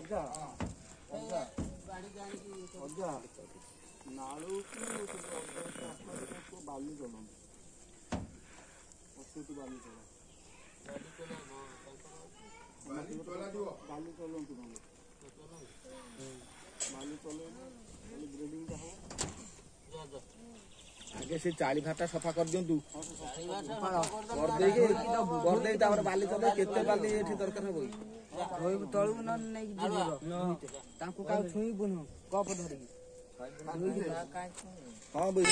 ଅଜା ଅଜା ନାଳୁକୁ ବାଲି ଚଲନ୍ତୁ ବାଲି ଚଲନ୍ତୁ ବାଲି ଚଲେଇଲେ ଗ୍ରେଡିଂଟା ହବ। आगे से चाली भाटा सफा कर दिंतु करदेई तापर बाली चले केते बाली एठी दरकार हो रोई तळु न नै जीव तांको का छुई बुनु कप धरि हां बई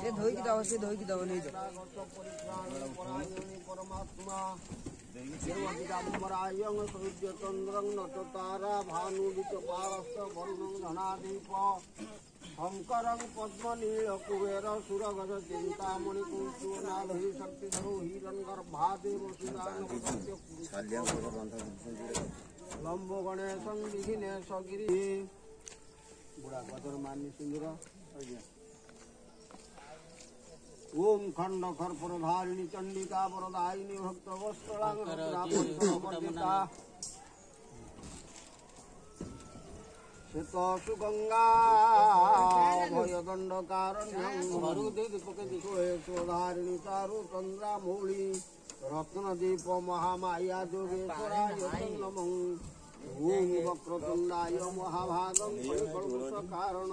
से धोई की दव नै जो परमात्मा देवदिगंबरायं सूर्य चंद्रं नटतारा भानु विचपारस्य वरुणं धनादीप शंकरं पद्मनील कुबेर सुरगज चिंतामणि कुंचुनाधि शक्तिधरो हिरण्यगर्भादेव लंबो गणेशं विघ्नेश गिरि बुढ़ा गदर मानी सिंदूर ओम खंड खर्पुर धारिणी चंडिका वरदायिनी भक्त वस्त्रांगता सुगंगा भयदंड कारणिणी चारु चंद्रा मौली रत्न दीप महामाया जोगेश्वराय नमः ओम वक्रतुंडाय महाभागं कारण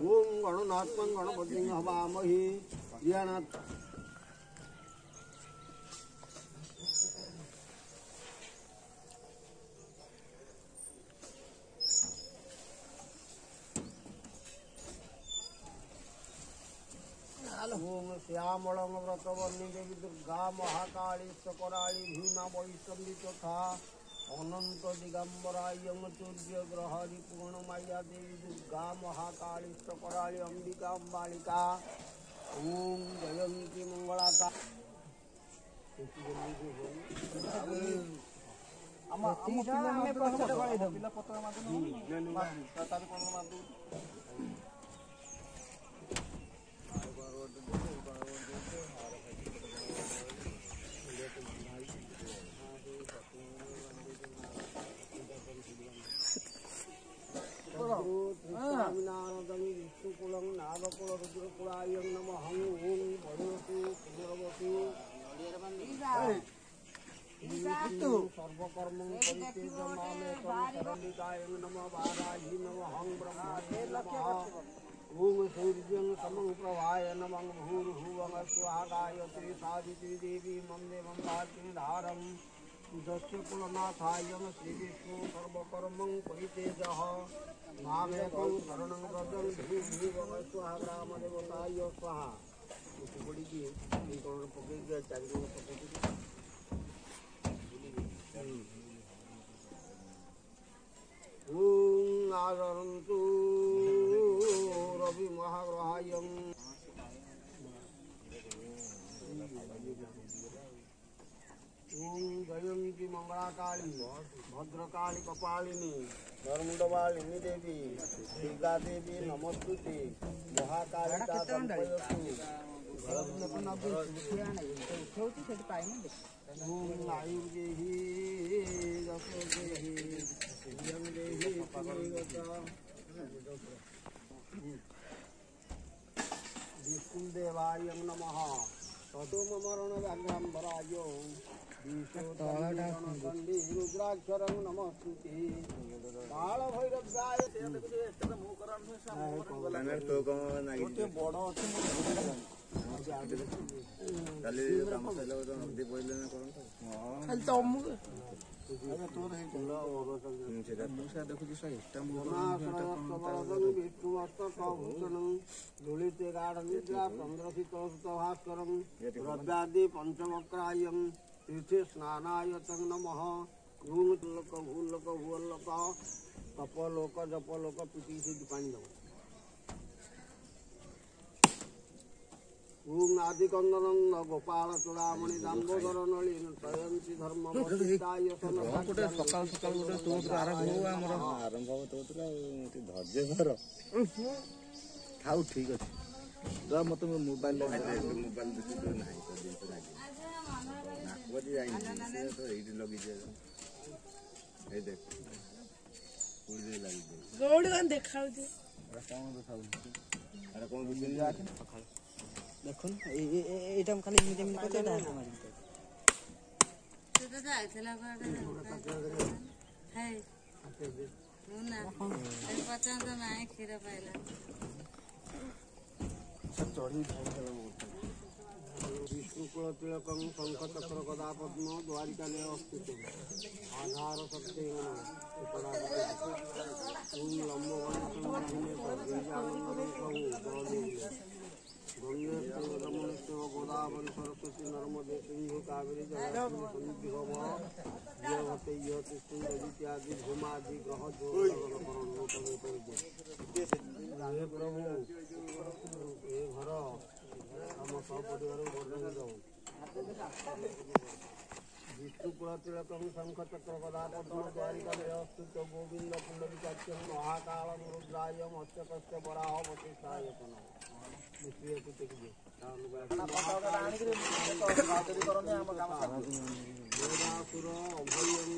ओम गणनाथं गणपतिं हवामहे प्रियनाथ ओम श्यामलं व्रतवर्णी देवी दुर्गा महाकाली सकराली भीमा वैष्णवी तथा अनंत दिगंबरायं सूर्य ग्रहरि पूर्णमाया देवी दुर्गा महाकाली सकराली अंबिका अम्बालिका ओम जयंती मंगलाका विष्णुकुलं नागकुल रुद्रकुलायं नमः ओं भगवतु पुनर्वसु सर्वकर्मं परित्यज्य मामेकं शरणिकायं नमः वाराहि नमः ब्रह्मणे नमः ओं सूर्यं समं प्रभाय नमः भूर्भुवः स्वः गायत्री सावित्री देवी वन्दे मन्दाकिनीधारम् दस्य कुलनाथायं श्रीविष्णु सर्वकर्मं परित्यज्य मामेकं शरणं व्रजं भूर्भुवः स्वः ग्रामदेवताय स्वाहा पड़ी की पकड़ चार ओम आदरन्तु रवि महाग्रहायं ओम जयंती मंगलाकाली भद्रकाली कपालिनी धर्मदवालिनी देवी दुर्गा देवी नमस्तुते महाकालिका संपयतु ओम आयुर्देहि रसोदेहि यं देहि विष्णुदेवाय नमः ततोमरण व्याघ्रांबराय रुद्राक्षरं नमस्तुते बाल भैरवाय बड़ दुलिते गाढ़निद्रा चंद्रशीतोषितभास्करं रव्यादि पंचमक्रायं तीर्थे स्नानाय तं नमः भूलोक भूलोक भूलोक तपलोक जपलोक पीटी से पानी दो ओम आदिकंदनं गोपाल चूड़ामणि दामोदर नलिन जयंती धर्म वसिताय गोटे सकाल सकाल गोटे स्तोत्र आरंभ हो हमर आरंभ हो स्तोत्र धैर्य धर थाउ ठीक अछि ମତେ ମୋବାଇଲ ଦେଖାଉଛି ଦେଖୁନ ଏଇଟା ଖାଲି ଏମିତି ଏମିତି କରୁଛି ଏଇଟା ହାତ ମାରିକି କ୍ଷୀର ପାଇଲା विष्णुकुल तिलकं शंखचक्र गदा पद्म द्वारिकालय स्थित आधार सत्य गंगे गोदावरी सरस्वती नर्मदे सिंधु कावेरी जलभते इत्यादि भूमादि ग्रह जो प्रभु ए घर ଆମ ସହପରିବାର ବର୍ଣ୍ଣନା ଦେଉ ବିଷ୍ଣୁକୁଳ ତିଳକଂ ଶଙ୍ଖ ଚକ୍ର ଗଦା ପଦ୍ମ ଦ୍ୱାରିକାଲୟ ସ୍ଥିତ ଗୋବିନ୍ଦ ପୁଣ୍ଡରୀକାକ୍ଷଂ ମହାକାଳ ରୁଦ୍ରାୟ ମତ୍ସ୍ୟକସ୍ୟ ବରାହ ବଶିଷ୍ଠାୟ ମିଶ୍ରିୟକୁ ଦେଖିବେ ବେଦାସୁର ଅଭୟଂ